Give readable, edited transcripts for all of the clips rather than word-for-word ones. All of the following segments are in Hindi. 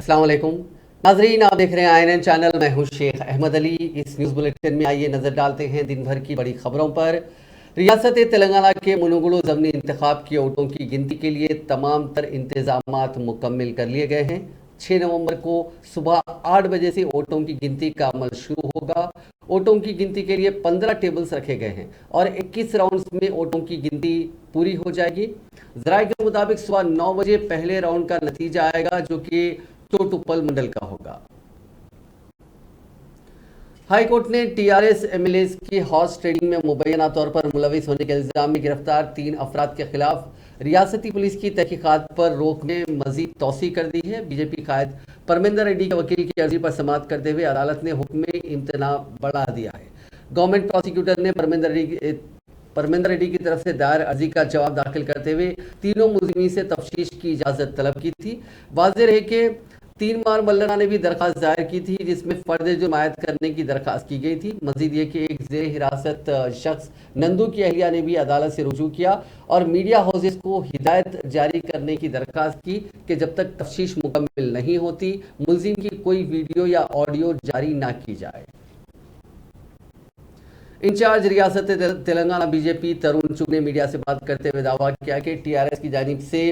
अस्सलाम वालेकुम नाजरीन, आप देख रहे हैं INN चैनल। मैं हूं शेख अहमद अली। इस न्यूज़ बुलेटिन में आइए नज़र डालते हैं दिन भर की बड़ी खबरों पर। रियासत तेलंगाना के मुनुगुडु ज़मीनी इंतखाब की वोटों की गिनती के लिए तमाम तर इंतजामात मुकम्मल कर लिए गए हैं। 6 नवंबर को सुबह 8 बजे से वोटों की गिनती का अमल शुरू होगा। वोटों की गिनती के लिए 15 टेबल्स रखे गए हैं और 21 राउंड्स में वोटों की गिनती पूरी हो जाएगी। जराये के मुताबिक सुबह 9 बजे पहले राउंड का नतीजा आएगा, जो कि चोटुप्पल मंडल का होगा। हाईकोर्ट ने TRS MLAs की हॉर्स ट्रेडिंग में मुबैना तौर पर मुलविस होने के इल्जाम में गिरफ्तार 3 अफराद के खिलाफ रियासती पुलिस की तहकीकात पर रोक में मजीद तौसी कर दी है। बीजेपी कायद परमिंदर रेड्डी के वकील की अर्जी पर समाअत करते हुए अदालत ने हुक्म इम्तना बढ़ा दिया है। गवर्नमेंट प्रोसिक्यूटर ने परमिंदर रेड्डी की तरफ से दायर अर्जी का जवाब दाखिल करते हुए तीनों मुलजिमीन से तफ्तीश की इजाजत तलब की थी। वाज़ेह रहे कि 3 बार मल्लाना ने भी दरखास्त दायर की थी, जिसमें फर्द जुर्मायत करने की दरखास्त की गई थी। मजीद ये कि एक जेर हिरासत शख्स नंदू की अहलिया ने भी अदालत से रुजू किया और मीडिया हाउसेस को हिदायत जारी करने की दरखास्त की कि जब तक तफ्तीश मुकम्मल नहीं होती मुलजिम की कोई वीडियो या ऑडियो जारी ना की जाए। इंचार्ज रियासत तेलंगाना बीजेपी तरुण चुग ने मीडिया से बात करते हुए दावा किया कि TRS की जानिब से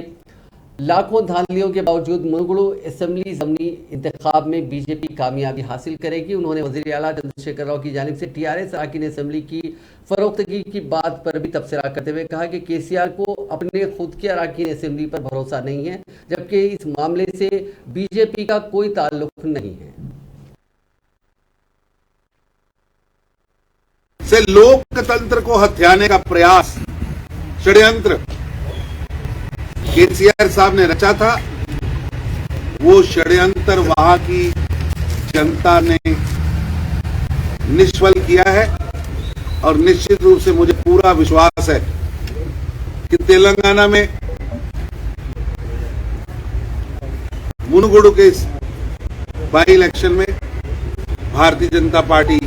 लाखों धांधलियों के बावजूद मुनुगुडु असेंबली ज़मीनी इंतखाब में बीजेपी कामयाबी हासिल करेगी। उन्होंने वज़ीर आला चंद्रशेखर राव की जानिब से TRS अरकान असेंबली की फरोख्तगी की बात पर भी तबसरा करते हुए कहा कि KCR को अपने खुद के अरकान असेंबली पर भरोसा नहीं है, जबकि इस मामले से बीजेपी का कोई ताल्लुक नहीं है। से लोकतंत्र को हथियाने का प्रयास, षड्यंत्र KCR साहब ने रचा था। वो षड्यंत्र वहां की जनता ने निष्फल किया है और निश्चित रूप से मुझे पूरा विश्वास है कि तेलंगाना में मुनुगुडु के इस बाई इलेक्शन में भारतीय जनता पार्टी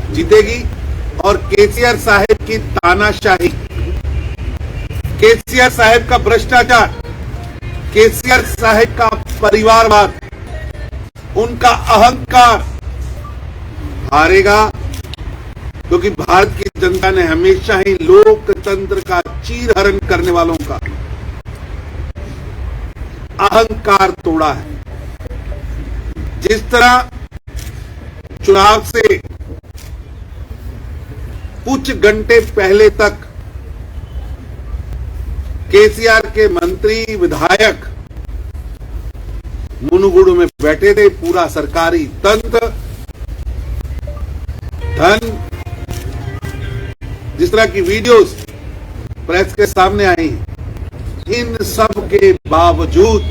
जीतेगी और KCR साहब की तानाशाही, KCR साहब का भ्रष्टाचार, KCR साहब का परिवारवाद, उनका अहंकार हारेगा, क्योंकि भारत की जनता ने हमेशा ही लोकतंत्र का चीरहरण करने वालों का अहंकार तोड़ा है। जिस तरह चुनाव से कुछ घंटे पहले तक KCR के मंत्री विधायक मुनुगुडु में बैठे थे, पूरा सरकारी तंत्र, धन, जिस तरह की वीडियोस प्रेस के सामने आई, इन सब के बावजूद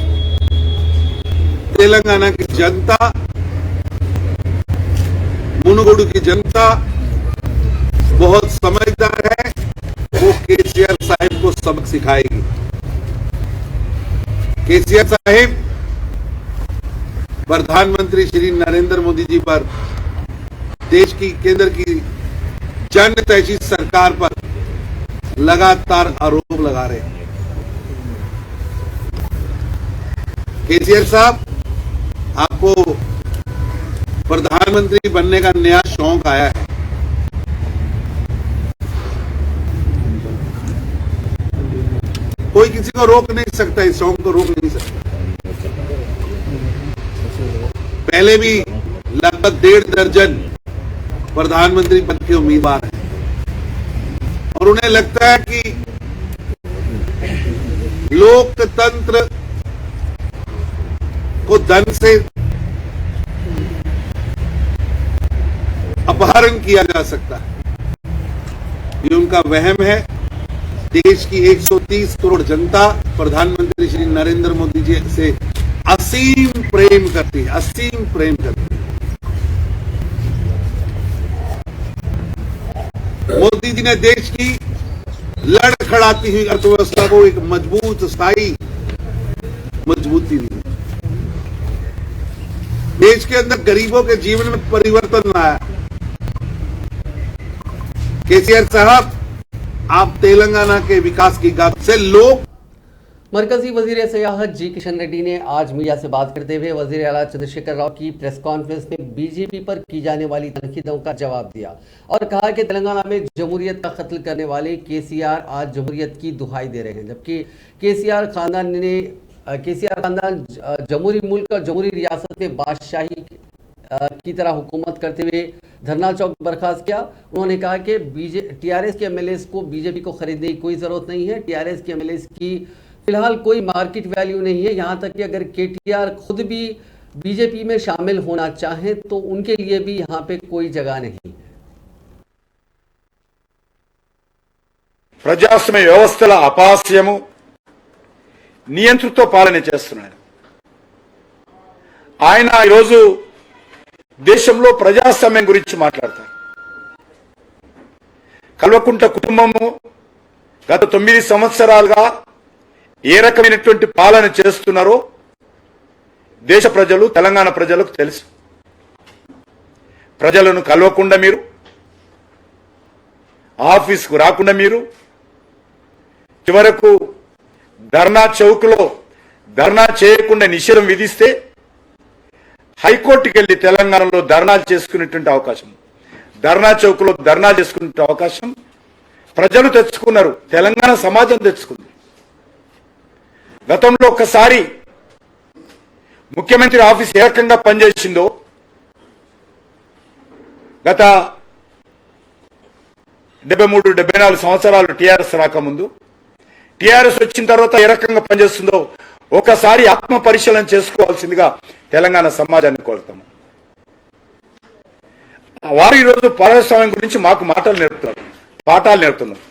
तेलंगाना की जनता, मुनुगुडु की जनता बहुत समझदार है। वो KCR साहिब को सबक सिखाएगी। KCR साहिब प्रधानमंत्री श्री नरेंद्र मोदी जी पर, देश की केंद्र की जनहितैषी सरकार पर लगातार आरोप लगा रहे हैं। KCR साहब, आपको प्रधानमंत्री बनने का नया शौक आया है। कोई किसी को रोक नहीं सकता, इस शौक को रोक नहीं सकता। पहले भी लगभग 1.5 दर्जन प्रधानमंत्री पद के उम्मीदवार हैं और उन्हें लगता है कि लोकतंत्र को धन से अपहरण किया जा सकता है। ये उनका वहम है। देश की 130 करोड़ जनता प्रधानमंत्री श्री नरेंद्र मोदी जी से असीम प्रेम करती है, असीम प्रेम करती है। मोदी जी ने देश की लड़खड़ाती हुई अर्थव्यवस्था को एक मजबूत, स्थायी मजबूती दी। देश के अंदर गरीबों के जीवन में परिवर्तन लाया। KCR साहब, आप तेलंगाना के विकास की गाथा से लोग मरकजी वजीर सियाहत जी किशन रेड्डी ने आज मीडिया से बात करते हुए वजीर आला चंद्रशेखर राव की प्रेस कॉन्फ्रेंस में बीजेपी पर की जाने वाली तनकीदों का जवाब दिया और कहा कि तेलंगाना में जमहूरियत का कत्ल करने वाले केसीआर आज जमहूरियत की दुहाई दे रहे हैं, जबकि केसीआर खानदान जमहूरी मुल्क और जमहूरी रियासत में बादशाही की तरह हुकूमत करते हुए धरना चौक बर्खास्त किया। उन्होंने कहा कि टीआरएस के एमएलएस को बीजेपी को खरीदने की कोई ज़रूरत नहीं है। टीआरएस के एमएलएस की फिलहाल कोई मार्केट वैल्यू नहीं है। यहाँ तक कि अगर केटीआर खुद भी बीजेपी में शामिल होना चाहें तो उनके लिए भी यहाँ पे कोई जगह नहीं है। ప్రజాస్వామ్య వ్యవస్థల అపాస్యము నియంత్రిత పాలన చేస్తున్నాడు ఆయన ఈ రోజు దేశంలో ప్రజాస్వామ్యం గురించి మాట్లాడతారు. కల్వకుంట కుటుంబము గత 9 సంవత్సరాలుగా ఏ రకమైనటువంటి పాలన చేస్తున్నారో దేశ ప్రజలు తెలంగాణ ప్రజలకు తెలుసు. ప్రజలను కలవకుండా మీరు, ఆఫీస్కు రాకుండా మీరు, చివరకు ధర్నా చౌక్లో ధర్నా చేయకుండా నిషేధం విధిస్తే హైకోర్టుకి వెళ్లి తెలంగాణలో ధర్నాలు చేసుకునేటువంటి అవకాశం, ధర్నా చౌక్లో ధర్నా చేసుకునే అవకాశం ప్రజలు తెచ్చుకున్నారు, తెలంగాణ సమాజం తెచ్చుకుంది. గతంలో ఒకసారి ముఖ్యమంత్రి ఆఫీస్ ఏ రకంగా పనిచేసిందో గత 73-74 సంవత్సరాలు టీఆర్ఎస్ రాకముందు, టీఆర్ఎస్ వచ్చిన తర్వాత ఏ రకంగా పనిచేస్తుందో ఒకసారి ఆత్మ పరిశీలన చేసుకోవాల్సిందిగా తెలంగాణ సమాజాన్ని కోరుతాము. వారు ఈరోజు ప్రజాస్వామ్యం గురించి మాకు పాఠాలు నేర్పుతున్నారు.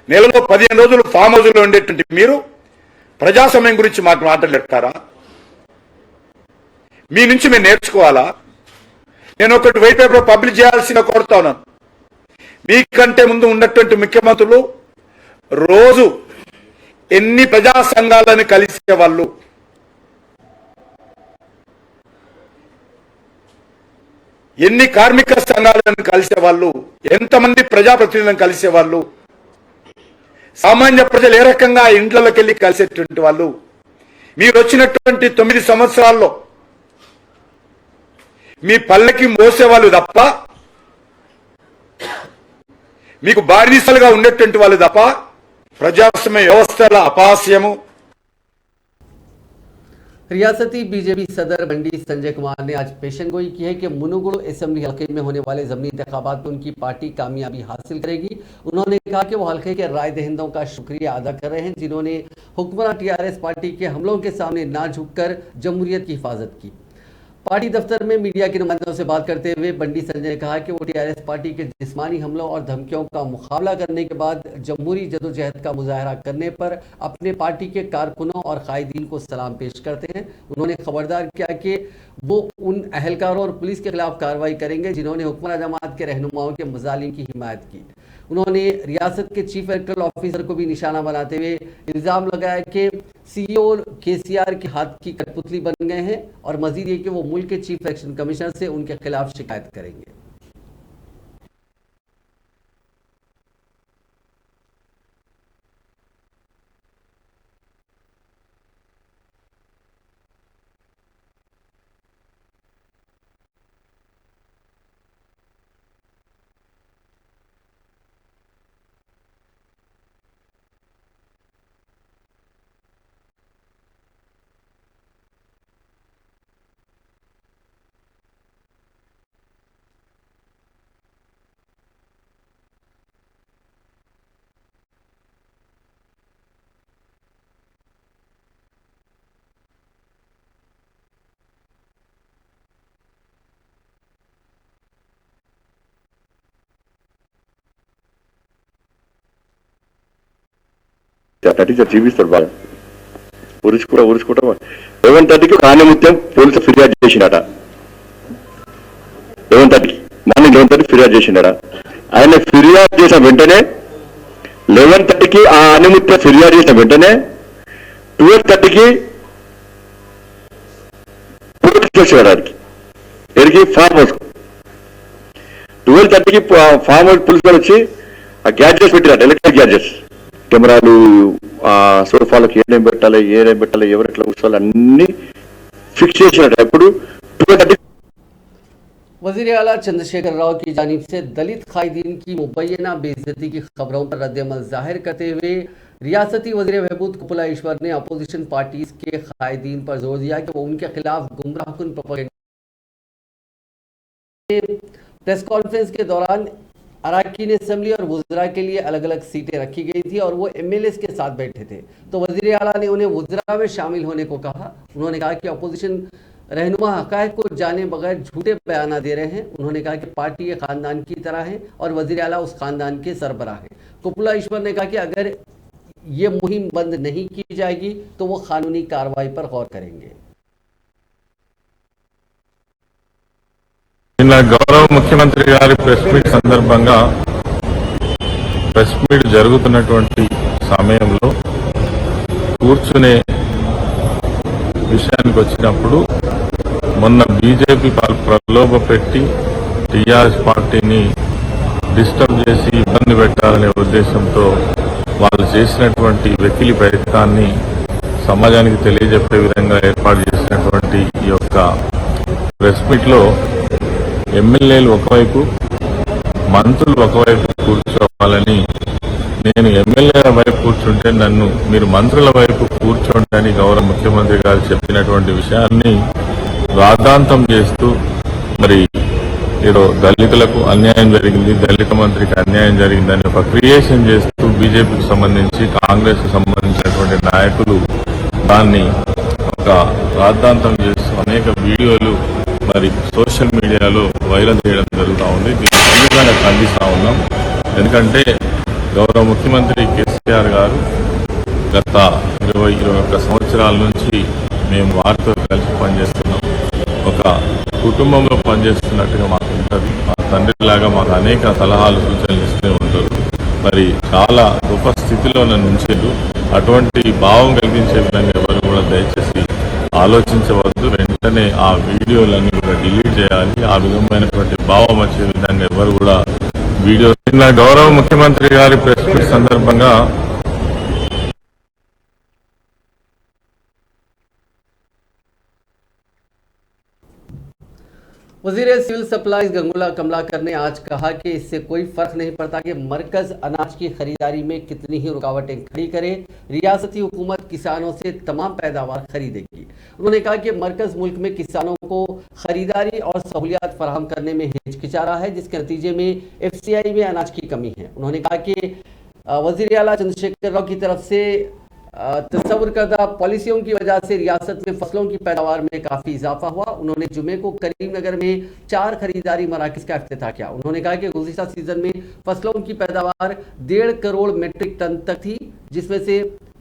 నెలలో 15 రోజులు ఫామ్ హౌస్లో ఉండేటువంటి మీరు ప్రజాస్వామ్యం గురించి మాకు మాటలు నేర్పుతారా? మీ నుంచి మేము నేర్చుకోవాలా? నేను ఒకటి వైట్ పేపర్ పబ్లిష్ చేయాల్సిన కోరుతా ఉన్నాను. మీకంటే ముందు ఉన్నటువంటి ముఖ్యమంత్రులు రోజు ఎన్ని ప్రజా సంఘాలను కలిసేవాళ్ళు, ఎన్ని కార్మిక సంఘాలను కలిసేవాళ్ళు, ఎంతమంది ప్రజాప్రతినిధులను కలిసేవాళ్ళు, సామాన్య ప్రజలు ఏ రకంగా ఇంట్లోకి వెళ్ళి కలిసేటువంటి వాళ్ళు. మీరు వచ్చినటువంటి 9 సంవత్సరాల్లో మీ పల్లకి మోసేవాళ్ళు తప్ప, మీకు బానిసలుగా ఉండేటువంటి వాళ్ళు తప్ప ప్రజాస్వామ్య వ్యవస్థల అపాస్యము. रियासती बीजेपी सदर बंडी संजय कुमार ने आज पेशनगोई की है कि मुनुगुड़ असेंबली हल्के में होने वाले ज़मीनी इंतखाबात में उनकी पार्टी कामयाबी हासिल करेगी। उन्होंने कहा कि वो हल्के के राय दहिंदों का शुक्रिया अदा कर रहे हैं जिन्होंने हुक्मरान टीआरएस पार्टी के हमलों के सामने ना झुककर जमहूरियत की हिफाजत की। पार्टी दफ्तर में मीडिया के नुमाइंदों से बात करते हुए बंडी संजय ने कहा कि वो टीआरएस पार्टी के जिस्मानी हमलों और धमकियों का मुकाबला करने के बाद जमहूरी जदोजहद का मुजाहरा करने पर अपने पार्टी के कारकुनों और कायदीन को सलाम पेश करते हैं। उन्होंने खबरदार किया कि वो उन अहलकारों और पुलिस के खिलाफ कार्रवाई करेंगे जिन्होंने हुक्मरान जमात के रहनुमाओं के मुजालिम की हिमायत की। उन्होंने रियासत के चीफ इलेक्टोरल ऑफिसर को भी निशाना बनाते हुए इल्ज़ाम लगाया कि सीईओ केसीआर के हाथ की कठपुतली बन गए हैं और मजीद ये कि वो मुल्क के चीफ इलेक्शन कमिश्नर से उनके खिलाफ शिकायत करेंगे। That is a TV survival. ఉరుచుకుంటా 11:30కి ఆనిముత్యం పోలీసు ఫిర్యాదు చేసినట. 11:30కి మార్నింగ్ 11:30 ఫిర్యాదు చేసినట. ఆయన ఫిర్యాదు చేసిన వెంటనే 11:30కి ఆ ఆనిముత్యం ఫిర్యాదు చేసిన వెంటనే 12:30కి పోలీసు చేసేవారికి ఎరిగి ఫామ్ హౌస్ 12:30కి ఫామ్ హౌస్ పోలీసు వాళ్ళు వచ్చి ఆ గ్యాడ్జెట్స్ పెట్టినట్టు ఎలక్ట్రిక్ గ్యాడ్జెట్స్ కెమెరాలు సోఫాలకు ఏమేమి పెట్టాలి ఎవరు ఎట్లా కూర్చోవాలి అన్ని ఫిక్స్ చేసినట్టు ఇప్పుడు 2:30 वज़ीर आला चंद्रशेखर राव की जानिब से दलित कायदीन की मुबैना बेइज्जती की खबरों पर रद्दअमल जाहिर करते हुए रियासती वज़ीर बहबूद कुपला ईश्वर ने अपोजिशन पार्टीज के कायदीन पर जोर दिया कि वो उनके खिलाफ गुमराहकुन प्रोपेगेंडा। प्रेस कॉन्फ्रेंस के दौरान अरकान असेंबली और वुज़रा के लिए अलग अलग सीटें रखी गई थी और वो MLAs के साथ बैठे थे, तो वज़ीर आला ने उन्हें वुज़रा में शामिल होने को कहा। उन्होंने कहा कि अपोजिशन रहनुमा हक़ाइक़ को जाने बगैर झूठे बयान दे रहे हैं। उन्होंने कहा कि पार्टी एक ख़ानदान की तरह है और वज़ीर आला उस ख़ानदान के सरबराह हैं। कुपला ईश्वर ने कहा कि अगर ये मुहिम बंद नहीं की जाएगी तो वो कानूनी कार्रवाई पर गौर करेंगे। గౌరవ ముఖ్యమంత్రి గారి ప్రెస్ మీట్ సందర్భంగా ప్రెస్ మీట్ జరుగుతున్నటువంటి సమయంలో కూర్చునే విషయానికి వచ్చినప్పుడు మొన్న బీజేపీ ప్రలోభ పెట్టి టీఆర్ఎస్ పార్టీని డిస్టర్బ్ చేసి ఇబ్బంది పెట్టాలనే ఉద్దేశంతో వాళ్ళు చేసినటువంటి వెకిలి ప్రయత్నాన్ని సమాజానికి తెలియజెప్పే విధంగా ఏర్పాటు చేసినటువంటి ఈ యొక్క ప్రెస్ మీట్లో ఎమ్మెల్యేలు ఒకవైపు మంత్రులు ఒకవైపు కూర్చోవాలని, నేను ఎమ్మెల్యేల వైపు కూర్చుంటే నన్ను మీరు మంత్రుల వైపు కూర్చోండి అని గౌరవ ముఖ్యమంత్రి గారు చెప్పినటువంటి విషయాన్ని రాద్ధాంతం చేస్తూ మరి ఏదో దళితులకు అన్యాయం జరిగింది, దళిత మంత్రికి అన్యాయం జరిగిందని ఒక క్రియేషన్ చేస్తూ బీజేపీకి సంబంధించి కాంగ్రెస్ కు సంబంధించినటువంటి నాయకులు దాన్ని ఒక రాద్ధాంతం చేస్తూ అనేక వీడియోలు మరి సోషల్ మీడియాలో వైరల్ చేయడం జరుగుతూ ఉంది. దీన్ని తీవ్రంగా ఖండిస్తూ ఉన్నాం. ఎందుకంటే గౌరవ ముఖ్యమంత్రి కేసీఆర్ గారు గత 21 సంవత్సరాల నుంచి మేము వారితో కలిసి పనిచేస్తున్నాం. ఒక కుటుంబంలో పనిచేస్తున్నట్టుగా మాకు ఉంటుంది. మా తండ్రిలాగా మాకు అనేక సలహాలు సూచనలు ఇస్తూ ఉంటారు. మరి చాలా గొప్ప స్థితిలో నన్ను ఉంచారు. అటువంటి భావం కలిగించే విధంగా ఎవరు కూడా దయచేసి ఆలోచించవద్దు. వెంటనే ఆ వీడియోలన్నీ కూడా డిలీట్ చేయాలి. ఆ విధమైనటువంటి భావం వచ్చే విధంగా ఎవరు కూడా వీడియో గౌరవ ముఖ్యమంత్రి గారి ప్రెస్ మీట్ సందర్భంగా वज़ीर सिविल सप्लाईज गंगुला कमलाकर ने आज कहा कि इससे कोई फर्क नहीं पड़ता कि मरकज अनाज की खरीदारी में कितनी ही रुकावटें खड़ी करे, रियासती हुकूमत किसानों से तमाम पैदावार खरीदेगी। उन्होंने कहा कि मरकज मुल्क में किसानों को खरीदारी और सहूलियात फराहम करने में हिचकिचा रहा है, जिसके नतीजे में FCI में अनाज की कमी है। उन्होंने कहा कि वज़ीर आला चंद्रशेखर राव की तरफ से तस्वुर करदा पॉलिसियों की वजह से रियासत में फसलों की पैदावार में काफ़ी इजाफा हुआ। उन्होंने जुमे को करीमनगर में 4 खरीदारी मराकज़ का इफ्तिताह किया। उन्होंने कहा कि गुज़िश्ता सीजन में फसलों की पैदावार 1.5 करोड़ मीट्रिक टन तक थी, जिसमें से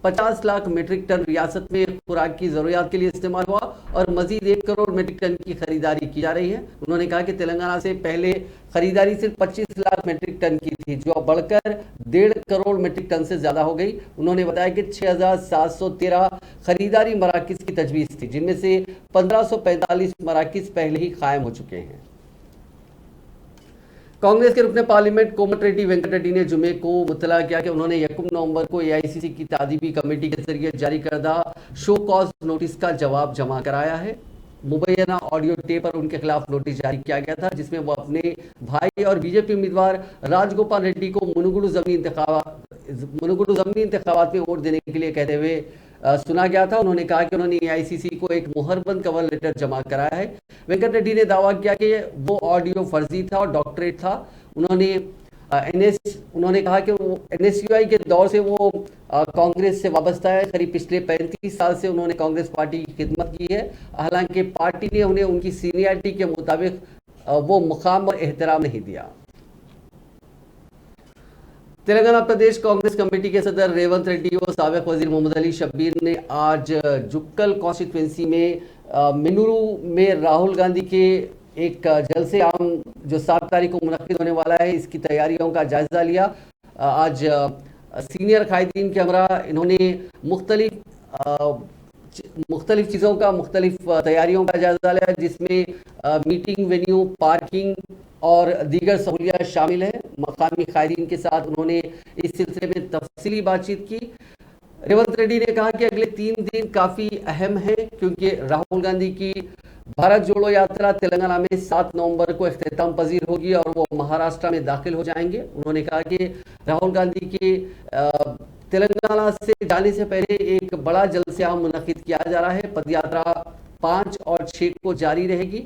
50 लाख मीट्रिक टन रियासत में खुराक की ज़रूरियात के लिए इस्तेमाल हुआ और मजीद 1 करोड़ मीट्रिक टन की खरीदारी की जा रही है। उन्होंने कहा कि तेलंगाना से पहले खरीदारी सिर्फ 25 लाख मीट्रिक टन की थी, जो अब बढ़कर 1.5 करोड़ मीट्रिक टन से ज़्यादा हो गई। उन्होंने बताया कि 6713 खरीदारी मराकज़ की तजवीज़ थी, जिनमें से 1545 मराकज़ पहले ही कायम हो चुके हैं। कांग्रेस के रुकने पार्लियामेंट कोमट रेड्डी वेंकट रेड्डी ने जुमे को मुतला किया कि उन्होंने 1 नवंबर को AICC की तादीबी कमेटी के जरिए जारी करदा शो कॉज नोटिस का जवाब जमा कराया है। मुबैना ऑडियो टेप पर उनके खिलाफ नोटिस जारी किया गया था, जिसमें वो अपने भाई और बीजेपी उम्मीदवार राजगोपाल रेड्डी को मुनुगुडु ज़मीनी इंतखाबात में वोट देने के लिए कहते हुए सुना गया था। उन्होंने कहा कि उन्होंने AICC को एक मुहरबंद कवर लेटर जमा कराया है। वेंकट रेड्डी ने दावा किया कि वो ऑडियो फर्जी था और डॉक्टरेट था। उन्होंने कहा कि NSUI के दौर से वो कांग्रेस से वाबस्ता है। करीब पिछले 35 साल से उन्होंने कांग्रेस पार्टी की खिदमत की है। हालांकि पार्टी ने उन्हें उनकी सीनियरिटी के मुताबिक वो मुकाम और एहतराम नहीं दिया। तेलंगाना प्रदेश कांग्रेस कमेटी के सदर रेवंत रेड्डी और साबिक वजीर मोहम्मद अली शब्बीर ने आज जुक्कल कॉन्स्टिट्यूंसी में मिनूरू में राहुल गांधी के एक जलसे आम जो 7 तारीख को मुनक्किद होने वाला है, इसकी तैयारियों का जायजा लिया। आज सीनियर कायदीन के हमरा इन्होंने मुख्तलिफ चीज़ों का मुख्तलिफ तैयारियों का जायजा लिया, जिसमें मीटिंग वेन्यू, पार्किंग और दीगर सहूलियात शामिल है। मकामी कायदीन के साथ उन्होंने इस सिलसिले में तफसीली बातचीत की। रेवंत रेड्डी ने कहा कि अगले 3 दिन काफी अहम है क्योंकि राहुल गांधी की भारत जोड़ो यात्रा तेलंगाना में 7 नवंबर को इख्तिताम पजीर होगी और वो महाराष्ट्र में दाखिल हो जाएंगे। उन्होंने कहा कि राहुल गांधी के तेलंगाना से जाने से पहले एक बड़ा जलसा मुनक्किद किया जा रहा है। पदयात्रा 5 और 6 को जारी रहेगी।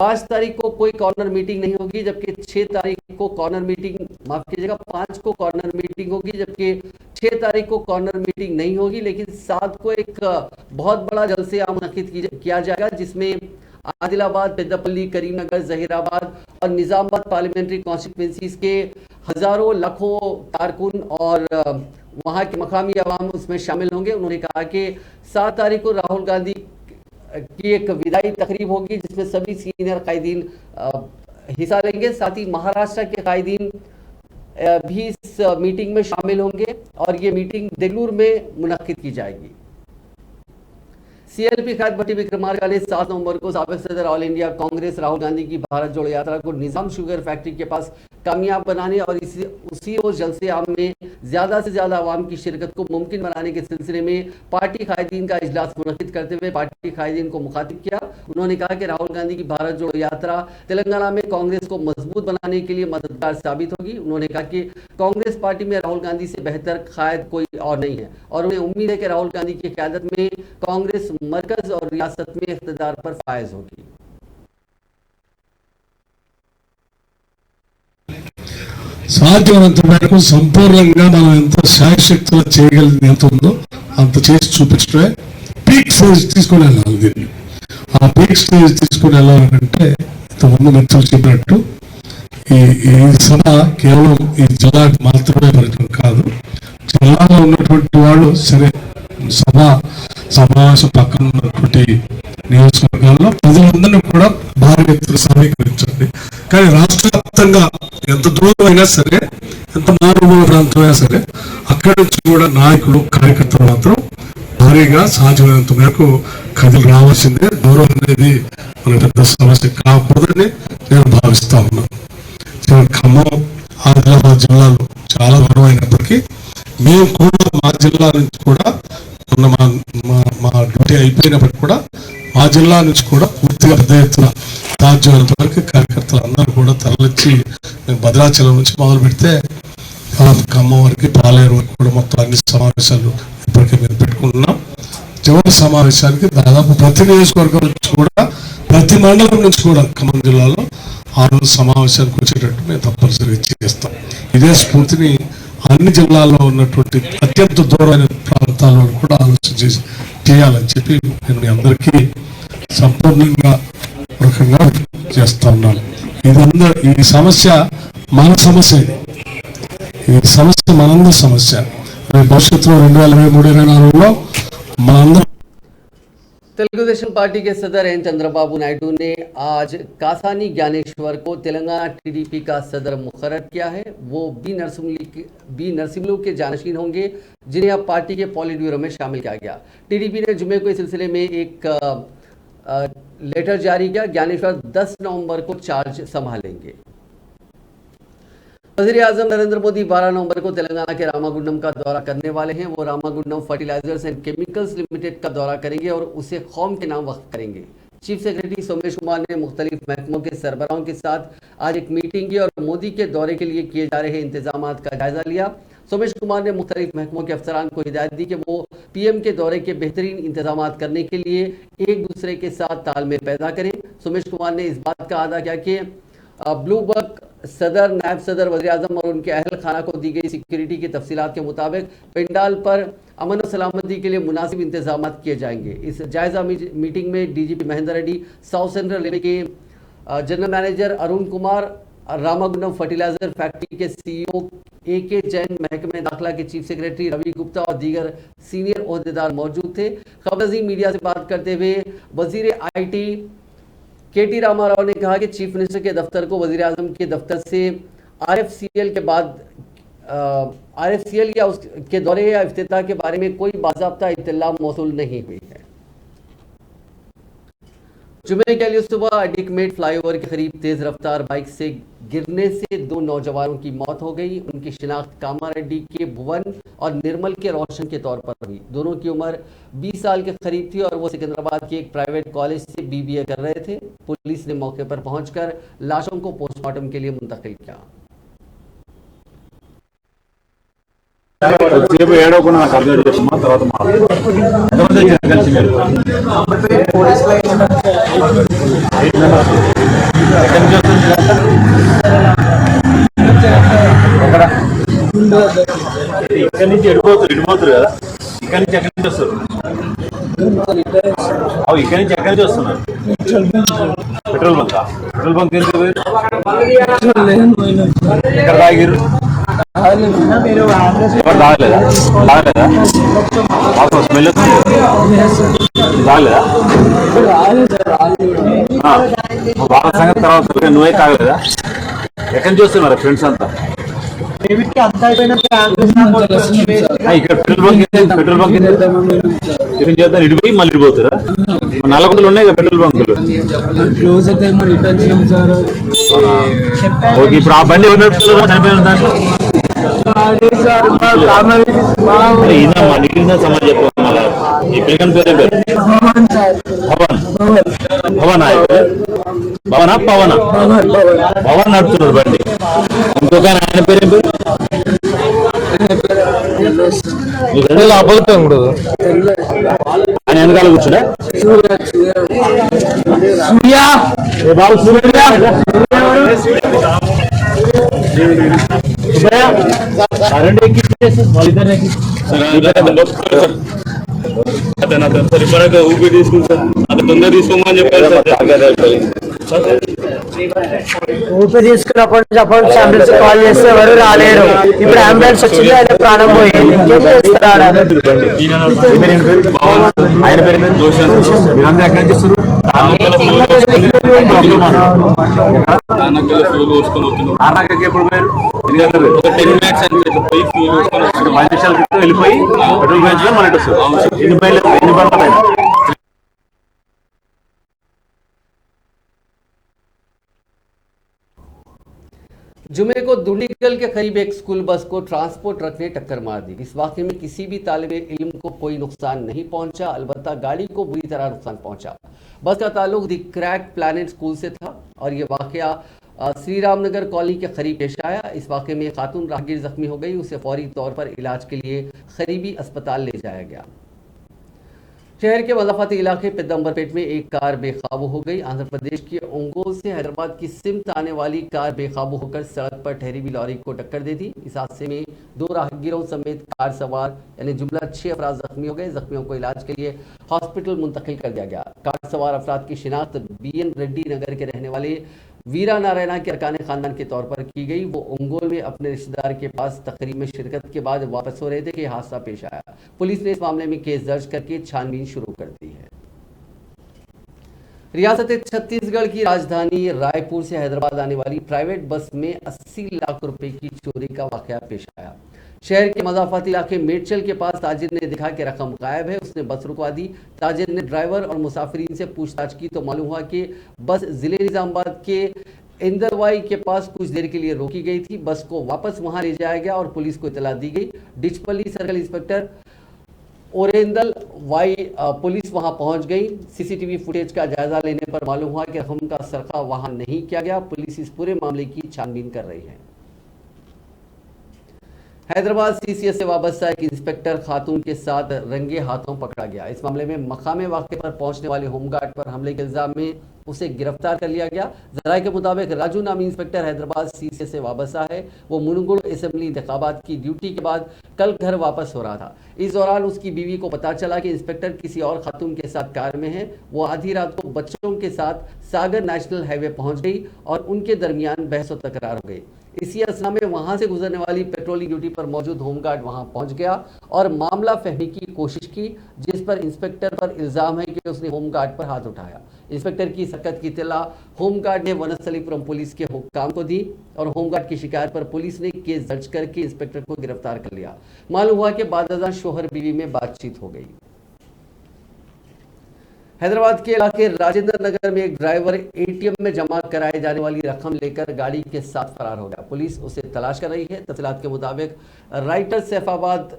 5 तारीख को कोई कॉर्नर मीटिंग नहीं होगी, जबकि 6 तारीख को कॉर्नर मीटिंग, माफ कीजिएगा, 5 को कॉर्नर मीटिंग होगी, जबकि 6 तारीख को कॉर्नर मीटिंग नहीं होगी। लेकिन 7 को एक बहुत बड़ा जलसा मुनक्किद किया जाएगा, जिसमें आदिलाबाद, पेद्दापल्ली, करीमनगर, जहीराबाद और निजामाबाद पार्लियामेंट्री कॉन्स्टिट्यूंसीज के हजारों लाखों कारकुन और वहां के मकामी अवाम उसमें शामिल होंगे। उन्होंने कहा कि 7 तारीख को राहुल गांधी की एक विदाई तकरीब होगी जिसमें सभी सीनियर कायदीन हिस्सा लेंगे। साथ ही महाराष्ट्र के कायदीन भी इस मीटिंग में शामिल होंगे और ये मीटिंग देगलूर में मुनक्किद की जाएगी। सीएलपी कायद भट्टी विक्रमार्का ने 7 नवंबर को साबिक सदर ऑल इंडिया कांग्रेस राहुल गांधी की भारत जोड़ो यात्रा को निजाम शुगर फैक्ट्री के पास कामयाब बनाने और उसी रोज जलसे आम में ज्यादा से ज्यादा आवाम की शिरकत को मुमकिन बनाने के सिलसिले में पार्टी कायदीन का इजलास मुनक्किद करते हुए पार्टी कायदीन को मुखातिब किया। उन्होंने कहा कि राहुल गांधी की भारत जोड़ो यात्रा तेलंगाना में कांग्रेस को मजबूत बनाने के लिए मददगार साबित होगी। उन्होंने कहा कि कांग्रेस पार्टी में राहुल गांधी से बेहतर कायद कोई और नहीं है और उन्हें उम्मीद है कि राहुल गांधी की क़यादत में कांग्रेस मरकज और रियासत में इख्तिदार पर फायज होगी। సాధ్యమైనంత మేరకు సంపూర్ణంగా మనం ఎంత శాయశక్తులు చేయగలిగింది ఎంత ఉందో అంత చేసి చూపించడమే పీక్ స్టేజ్ తీసుకొని వెళ్ళాలి. దీన్ని ఆ పీక్ స్టేజ్ తీసుకొని వెళ్ళాలంటే ఇంతకుముందు మిత్రులు చెప్పినట్టు ఈ సభ కేవలం ఈ జిల్లాకి మాత్రమే పరిమితం కాదు. జిల్లాలో ఉన్నటువంటి వాళ్ళు సరే సమావేశం పక్కన ఉన్నటువంటి నియోజకవర్గాల్లో ప్రజలందరినీ కూడా భారీ ఎత్తున సమీకరించండి. కానీ రాష్ట్ర వ్యాప్తంగా ఎంత దూరం అయినా సరే, ఎంత మారుమూల ప్రాంతమైనా సరే, అక్కడి నుంచి కూడా నాయకులు కార్యకర్తలు మాత్రం భారీగా సాధ్యమైనంత మేరకు కదిలి రావాల్సిందే. దూరం అనేది మన పెద్ద సమస్య కాకూడదని నేను భావిస్తా ఉన్నాను. ఖమ్మం, ఆదిలాబాద్ జిల్లాలు చాలా దూరం అయినప్పటికీ మేము కూడా మా జిల్లా నుంచి కూడా మా డ్యూటీ అయిపోయినప్పటికీ కూడా మా జిల్లా నుంచి కూడా పూర్తిగా పెద్ద ఎత్తున సాధ్యమైనంత వరకు కార్యకర్తలు అందరూ కూడా తరలిచ్చి భద్రాచలం నుంచి మొదలు పెడితే ఖమ్మం వరకు, పాలేరు వరకు కూడా మొత్తం అన్ని సమావేశాలు ఇప్పటికే మేము పెట్టుకుంటున్నాం. చివరి సమావేశానికి దాదాపు ప్రతి నియోజకవర్గం నుంచి కూడా, ప్రతి మండలం నుంచి కూడా ఖమ్మం జిల్లాలో ఆ రోజు సమావేశానికి వచ్చేటట్టు మేము తప్పనిసరిగా చేస్తాం. ఇదే స్ఫూర్తిని అన్ని జిల్లాల్లో ఉన్నటువంటి అత్యంత దూరమైన ప్రాంతాల్లో కూడా ఆలోచన చేయాలని చెప్పి నేను మీ అందరికీ సంపూర్ణంగా రకంగా చేస్తా ఉన్నాను. ఈ సమస్య మన సమస్య, ఈ సమస్య మనందరి సమస్య. భవిష్యత్తులో 2023-24లో మనందరం. तेलुगु देशम पार्टी के सदर एन चंद्रबाबू नायडू ने आज कासानी ज्ञानेश्वर को तेलंगाना टीडीपी का सदर मुकर्रर किया है। वो बी नरसिम्हलू के जानशीन होंगे जिन्हें अब पार्टी के पॉलिट ब्यूरो में शामिल किया गया। टीडीपी ने जुमे को इस सिलसिले में एक लेटर जारी किया। ज्ञानेश्वर 10 नवंबर को चार्ज संभालेंगे। वज़ीर आज़म नरेंद्र मोदी 12 नवंबर को तेलंगाना के रामागुंडम का दौरा करने वाले हैं। वो Ramagundam fertilizers and chemicals limited का दौरा करेंगे और उसे कौम के नाम वक्फ करेंगे। चीफ सेक्रेटरी सोमेश कुमार ने मुख्तलिफ महकमों के सरबराहों के साथ आज एक मीटिंग की और मोदी के दौरे के लिए किए जा रहे इंतजाम का जायजा लिया। सोमेश कुमार ने मुख्तलिफ महकमों के अफसरान को हिदायत दी कि वो पीएम के दौरे के बेहतरीन इंतजाम करने के लिए एक दूसरे के साथ तालमेल पैदा करें। सोमेश कुमार ने इस बात का अदा किया कि ब्लूबर्ग सदर, नायब सदर, वज़ीर आज़म और उनके अहल खाना को दी गई सिक्योरिटी की तफसीलात के मुताबिक पंडाल पर अमन और सलामती के लिए मुनासिब इंतजाम किए जाएंगे। इस जायजा मीटिंग में DGP Mahendra Reddy, South Central Railway के general manager Arun Kumar, Ramagundam fertilizer factory के सीईओ AK जैन, महकमे दाखिला के चीफ सेक्रेटरी रवि गुप्ता और दीगर सीनियर ओहदेदार मौजूद थे। खबर अजीम मीडिया से बात करते हुए वजीर IT KT रामाराव ने कहा कि चीफ मिनिस्टर के दफ्तर को वज़ीर आज़म के दफ्तर से RFCL के बाद RFCL या उसके दौरे या इफ्तिताह के बारे में कोई बाज़ाब्ता इत्तला मौसूल नहीं हुई है। जुमे के लिए सुबह अडिकमेट फ्लाईओवर के करीब तेज रफ्तार बाइक से गिरने से 2 नौजवानों की मौत हो गई। उनकी शिनाख्त कामारेड्डी के भुवन और निर्मल के रोशन के तौर पर हुई। दोनों की उम्र 20 साल के करीब थी और वो सिकंदराबाद के एक प्राइवेट कॉलेज से BBA कर रहे थे। पुलिस ने मौके पर पहुंचकर लाशों को पोस्टमार्टम के लिए मुंतकिल किया। కొద్దిసేపు ఏడవకుండా నాకు అర్థం చేస్తున్నా తర్వాత కలిసి మీరు ఇక్కడి నుంచి ఇడిపోతారు కదా, ఇక్కడి నుంచి ఎక్కడి నుంచి వస్తారు? ఇక్కడి నుంచి ఎక్కడి నుంచి వస్తున్నారు? పెట్రోల్ బంక్ ఎక్కడ తాగిరు? తాగలేదా? స్మెల్ తాగలేదా? వాళ్ళ సంగతి తర్వాత నువ్వే తాగలేదా? ఎక్కడి నుంచి వస్తున్నారు ఫ్రెండ్స్ అంతా? ఇక్కడ పెట్రోల్ బంక్ చేద్దాం ఇడిపోయి మళ్ళీ ఇడిపోతారా? నల్లగొండలు ఉన్నాయి కదా పెట్రోల్ బంకులు. ఇప్పుడు ఆ బండి ఎవరు నడుపుతారో చనిపోయిన దాంట్లో నిఖిల్ సమాజ్ చెప్పాలి. ఈ పిల్లల పేరు పవన్ నడుపుతున్నారు బండి. ఇంకొక ఆయన పేరేం పేరు? ఆయన వెనకాల కూర్చున్నా బాబు సూర్య రెండు ఎక్కి వాళ్ళిద్దరు ఊపి తీసుకుంటారు. అది తొందర తీసుకోమని చెప్పారు. ఊపిరి తీసుకున్నప్పటి నుంచి అంబులెన్స్ కాల్ చేస్తే ఎవరు రాలేరు. ఇప్పుడు అంబులెన్స్ వచ్చింది, ఆయన ప్రాణం పోయింది. ఆయన పేరు మీరందరూ ఎక్కడి నుంచి వస్తారు? 10 నిమిషాల క్రితం వెళ్ళిపోయి పెట్రోల్ బంక్ మన వస్తారు. ఎన్ని బండ్లు जुमे को दुंडीगल के करीब एक स्कूल बस को ट्रांसपोर्ट ट्रक ने टक्कर मार दी। इस वाकये में किसी भी तालिबे इल्म को कोई नुकसान नहीं पहुंचा, अलबत्ता गाड़ी को बुरी तरह नुकसान पहुंचा। बस का ताल्लुक द क्रैक प्लैनेट स्कूल से था और ये वाकया श्री रामनगर कॉलोनी के करीब पेश आया। इस वाकये में खातून राहगीर जख्मी हो गई। उसे फौरी तौर पर इलाज के लिए करीबी अस्पताल ले जाया गया। शहर के मज़ाफ़ाती इलाके पिदम्बरपेट में एक कार बेकाबू हो गई। आंध्र प्रदेश के ओंगोल से हैदराबाद की सिमत आने वाली कार बेकाबू होकर सड़क पर ठहरी हुई लॉरी को टक्कर दे दी। इस हादसे में 2 राहगीरों समेत कार सवार यानी जुमला 6 अफराद जख्मी हो गए। जख्मियों को इलाज के लिए हॉस्पिटल मुंतकिल कर दिया गया। कार सवार अफराद की शिनाख्त BN रेड्डी नगर के रहने वाले वीरा नारायणा के अरकान खानदान के तौर पर की गई। वो ओंगोल में अपने रिश्तेदार के पास तकरीब में शिरकत के बाद वापस हो रहे थे कि हादसा पेश आया। पुलिस ने इस मामले में केस दर्ज करके छानबीन शुरू कर दी है। रियासत छत्तीसगढ़ की राजधानी रायपुर से हैदराबाद आने वाली प्राइवेट बस में 80 लाख रुपए की चोरी का वाकया पेश आया। शहर के मज़ाफ़ाती इलाके मेडचल के पास ताजिर ने देखा कि रकम गायब है। उसने बस रुकवा दी। ताजिर ने ड्राइवर और मुसाफिरीन से पूछताछ की तो मालूम हुआ कि बस ज़िले निज़ामाबाद के इंदरवाई के पास कुछ देर के लिए रोकी गई थी। बस को वापस वहां ले जाया गया और पुलिस को इतला दी गई। डिचपल्ली सर्कल इंस्पेक्टर ओरेंदल वाई पुलिस वहां पहुंच गई। CCTV फुटेज का जायजा लेने पर मालूम हुआ कि रकम का सरका वहां नहीं किया गया। पुलिस इस पूरे मामले की छानबीन कर रही है। हैदराबाद CCS से वाबस्ता एक इंस्पेक्टर खातून के साथ रंगे हाथों पकड़ा गया। इस मामले में मकामे वाक़े पर पहुंचने वाले होमगार्ड पर हमले के इल्जाम में उसे गिरफ्तार कर लिया गया। जराये के मुताबिक राजू नामी इंस्पेक्टर हैदराबाद CCS से वाबस्ता है। वो मुनगुड़ असेंबली इंतखाबात की ड्यूटी के बाद कल घर वापस हो रहा था। इस दौरान उसकी बीवी को पता चला कि इंस्पेक्टर किसी और खातून के साथ कार में है। वो आधी रात को बच्चों के साथ सागर नेशनल हाईवे पहुंच गई और उनके दरमियान बहस और तकरार हो गई। इसी असना में वहां से गुजरने वाली पेट्रोलिंग ड्यूटी पर मौजूद होमगार्ड वहां पहुंच गया और मामला फहमी की कोशिश की, जिस पर इंस्पेक्टर पर इल्जाम है कि उसने होमगार्ड पर हाथ उठाया। इंस्पेक्टर की सकत की इत्तला होमगार्ड ने वनस्थलीपुरम पुलिस के हुक्काम को दी और होमगार्ड की शिकायत पर पुलिस ने केस दर्ज करके इंस्पेक्टर को गिरफ्तार कर लिया। मालूम हुआ कि बाद शोहर बीवी में बातचीत हो गई। हैदराबाद के इलाके राजेंद्र नगर में एक ड्राइवर एटीएम में जमा कराए जाने वाली रकम लेकर गाड़ी के साथ फरार हो गया। पुलिस उसे तलाश कर रही है। तफसीलात के मुताबिक राइटर सेफगार्ड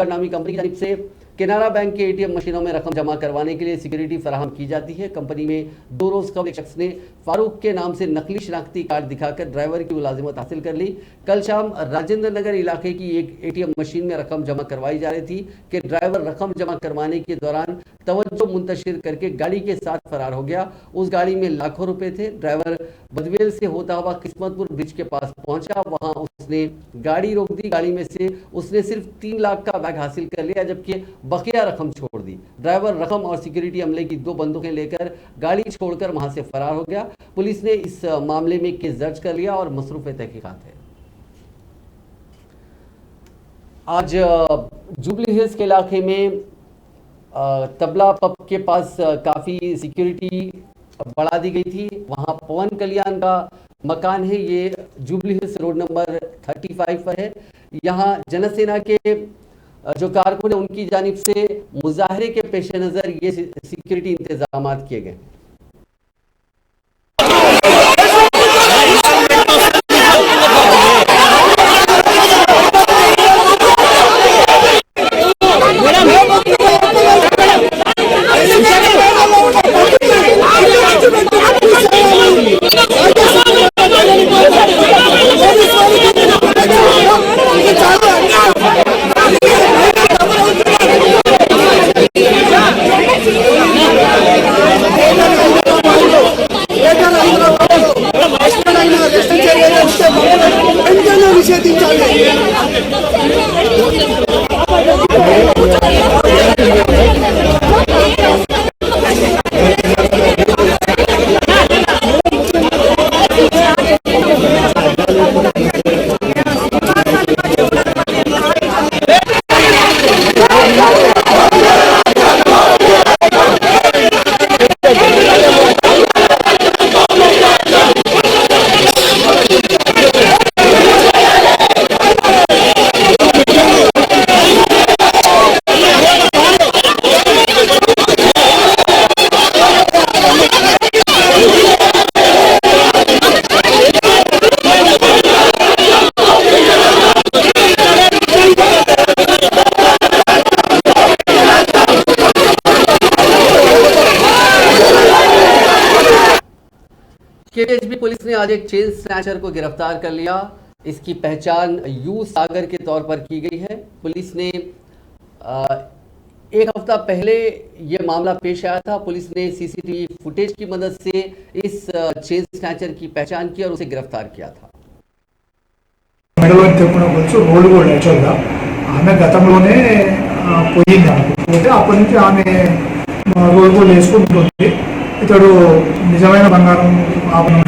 नामी कंपनी की जानिब से केनरा बैंक के एटीएम मशीनों में रकम जमा करवाने के लिए सिक्योरिटी फराहम की जाती है। कंपनी में 2 रोज कबल एक शख्स ने फारूक के नाम से नकली शनाख्ती कार्ड दिखाकर ड्राइवर की मुलाजिमत हासिल कर ली। कल शाम राजेंद्र नगर इलाके की एक एटीएम मशीन में रकम जमा करवाई जा रही थी कि ड्राइवर रकम जमा करवाने के दौरान तवज्जो मुंतशिर करके गाड़ी के साथ फरार हो गया। उस गाड़ी में लाखों रुपए थे। ड्राइवर बदवेल से होता हुआ किस्मतपुर ब्रिज के पास पहुंचा। वहां उसने गाड़ी रोक दी। गाड़ी में से उसने सिर्फ 3 लाख का बैग हासिल कर लिया, जबकि बकिया रकम छोड़ दी। ड्राइवर रकम और सिक्योरिटी अमले की 2 बंदूकें लेकर गाड़ी छोड़कर वहां से फरार हो गया। पुलिस ने इस मामले में केस दर्ज कर लिया और मसरूफ तहकीकात है। आज जुबली हिल्स के इलाके में तबला पब के पास काफी सिक्योरिटी बढ़ा दी गई थी। वहां पवन कल्याण का मकान है। ये जुबली हिल्स रोड नंबर 35 पर है। यहाँ जनसेना के जो कारकुन है उनकी जानिब से मुजाहरे के पेश नज़र ये सिक्योरिटी इंतजाम किए गए। केपीएचबी पुलिस ने आज एक चेन स्नैचर को गिरफ्तार कर लिया। इसकी पहचान यू सागर के तौर पर की गई है। पुलिस ने एक हफ्ता पहले यह मामला पेश आया था। पुलिस ने सीसीटीवी फुटेज की मदद से इस चेन स्नैचर की पहचान की और उसे गिरफ्तार किया था। రోడ్డు కూడా యాక్చువల్గా ఆమె గతంలోనే పోయింది అనుకుంటే అప్పటి నుంచి ఆమె రోడ్డు కూడా వేసుకుంటుంది. ఇతడు నిజమైన బంగారం ఆభరణం।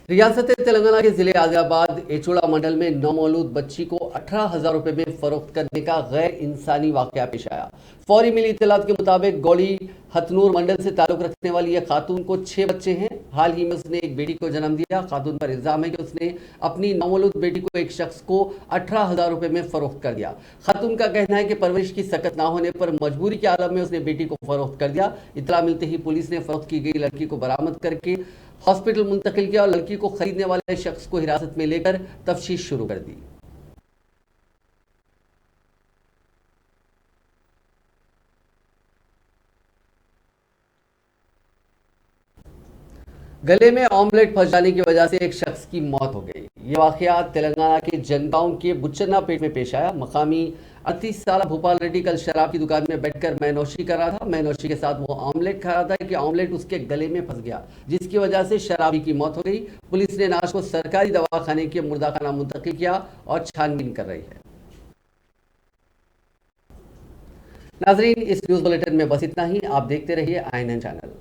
रियासत तेलंगाना के जिले आदिलाबाद एचोड़ा मंडल में नौमौलूद बच्ची को 18,000 रुपए में फरोख्त करने का गैर इंसानी वाकया पेश आया। फौरी मिली इत्तलात के मुताबिक गौड़ी हथनूर मंडल से ताल्लुक रखने वाली यह खातून को 6 बच्चे हैं। हाल ही में उसने एक बेटी को जन्म दिया। खातून पर इल्जाम है कि उसने अपनी नौमौलूद बेटी को एक शख्स को 18,000 रुपए में फरोख्त कर दिया। खातून का कहना है कि परवरिश की सकत ना होने पर मजबूरी के आलम में उसने बेटी को फरोख्त कर दिया। इत्तला मिलते ही पुलिस ने फरोख्त की गई लड़की को बरामद करके हॉस्पिटल मुंतकिल किया और लड़की को खरीदने वाले शख्स को हिरासत में लेकर तफ्तीश शुरू कर दी। गले में ऑमलेट फंस जाने की वजह से एक शख्स की मौत हो गई। ये वाकया तेलंगाना के जनगांव के बुच्चन्नापेट में पेश आया। मकामी 38 साल भोपाल रेड्डी कल शराब की दुकान में बैठकर मैनोशी कर रहा था। मैनोशी के साथ वो ऑमलेट खा रहा था कि ऑमलेट उसके गले में फंस गया, जिसकी वजह से शराबी की मौत हो गई। पुलिस ने लाश को सरकारी दवाखाने के मुर्दाखाना मुंतकिल किया और छानबीन कर रही है। नाजरीन, इस न्यूज बुलेटिन में बस इतना ही। आप देखते रहिए INN चैनल।